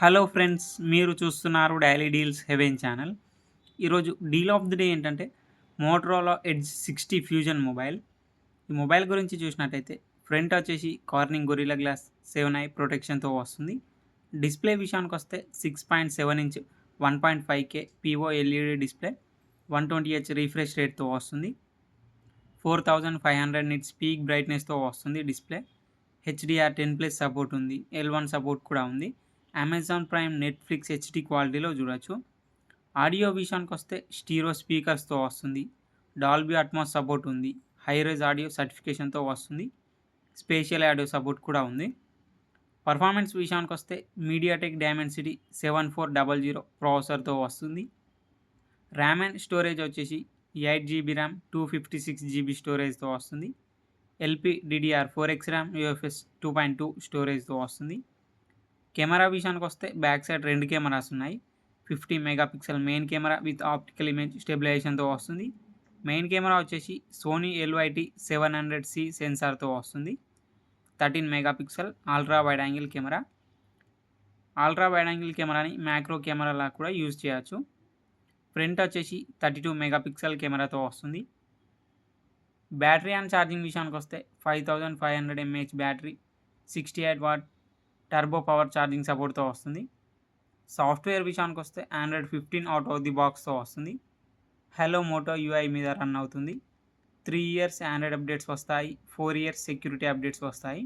Hello friends, మీరు చూస్తున్నారు daily deals haven channel. ఈరోజు డీల్ ఆఫ్ ది డే ఏంటంటే మోటరోలా ఎడ్జ్ 60 ఫ్యూజన్ మొబైల్. ఈ మొబైల్ గురించి చూసినట్టయితే ఫ్రంట్ వచ్చేసి కార్నింగ్ గొరిల్లా గ్లాస్ 7i ప్రొటెక్షన్తో వస్తుంది. డిస్ప్లే విషయానికి వస్తే 6.7 inch 1.5K P O LED display 120Hz refresh రేట్తో వస్తుంది. 4500 నిట్స్ పీక్ బ్రైట్నెస్తో వస్తుంది డిస్ప్లే. HDR10+ సపోర్ట్ ఉంది. L1 సపోర్ట్ కూడా ఉంది. అమెజాన్ ప్రైమ్, నెట్ఫ్లిక్స్ హెచ్డి క్వాలిటీలో చూడొచ్చు. ఆడియో విషయానికి వస్తే స్టీరో స్పీకర్స్తో వస్తుంది. డాల్బీ అట్మాస్ సపోర్ట్ ఉంది. హైరేజ్ ఆడియో సర్టిఫికేషన్తో వస్తుంది. స్పేషియల్ ఆడియో సపోర్ట్ కూడా ఉంది. పర్ఫార్మెన్స్ విషయానికి వస్తే మీడియాటెక్ డైమెన్సిటీ 7400 ప్రాసెసర్తో వస్తుంది. ర్యామ్ అండ్ స్టోరేజ్ వచ్చేసి 8GB ర్యామ్ 256GB స్టోరేజ్తో వస్తుంది. LPDDR4X ర్యామ్ UFS 2.2 స్టోరేజ్తో వస్తుంది. కెమెరా విషయానికి వస్తే బ్యాక్ సైడ్ 2 కెమెరాస్ ఉన్నాయి. 50 megapixel main camera with optical image స్టెబిలైజేషన్తో వస్తుంది. మెయిన్ కెమెరా వచ్చేసి సోనీ LYT 700C సెన్సార్తో వస్తుంది. 13 megapixel ultra wide angle camera. Ultra wide angle కెమెరాని మ్యాక్రో కెమెరాలా కూడా యూజ్ చేయొచ్చు. ఫ్రంట్ వచ్చేసి 32 మెగాపిక్సెల్ కెమెరాతో వస్తుంది. బ్యాటరీ అండ్ ఛార్జింగ్ విషయానికి వస్తే 5500 mAh battery, 68 what turbo power charging సపోర్ట్తో వస్తుంది. సాఫ్ట్వేర్ విషయానికి వస్తే Android 15 అవుట్ ఆఫ్ ది బాక్స్తో వస్తుంది. హలో మోటో UI మీద రన్ అవుతుంది. 3 ఇయర్స్ ఆండ్రాయిడ్ అప్డేట్స్ వస్తాయి. 4 ఇయర్స్ సెక్యూరిటీ అప్డేట్స్ వస్తాయి.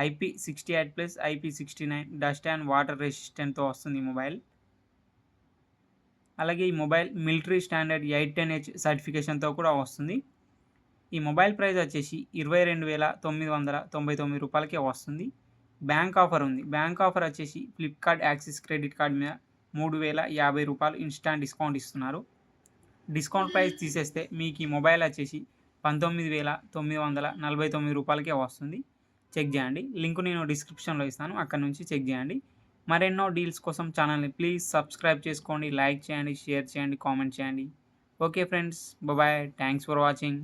IP68+ IP69 dust and water రెసిస్టెంట్తో వస్తుంది ఈ మొబైల్. అలాగే ఈ మొబైల్ మిలిటరీ స్టాండర్డ్ 810H సర్టిఫికేషన్తో కూడా వస్తుంది. ఈ మొబైల్ ప్రైస్ వచ్చేసి 22,999 రూపాయలకే వస్తుంది. బ్యాంక్ ఆఫర్ ఉంది. బ్యాంక్ ఆఫర్ వచ్చేసి ఫ్లిప్కార్ట్ యాక్సిస్ క్రెడిట్ కార్డ్ మీద 3050 రూపాయలు ఇన్స్టాంట్ డిస్కౌంట్ ఇస్తున్నారు. డిస్కౌంట్ ప్రైస్ తీసేస్తే మీకు ఈ మొబైల్ వచ్చేసి 19,949 రూపాయలకే వస్తుంది. చెక్ చేయండి. లింక్ నేను డిస్క్రిప్షన్లో ఇస్తాను, అక్కడ నుంచి చెక్ చేయండి. మరెన్నో డీల్స్ కోసం ఛానల్ని ప్లీజ్ సబ్స్క్రైబ్ చేసుకోండి, లైక్ చేయండి, షేర్ చేయండి, కామెంట్ చేయండి. Okay friends, bye. Thanks for watching.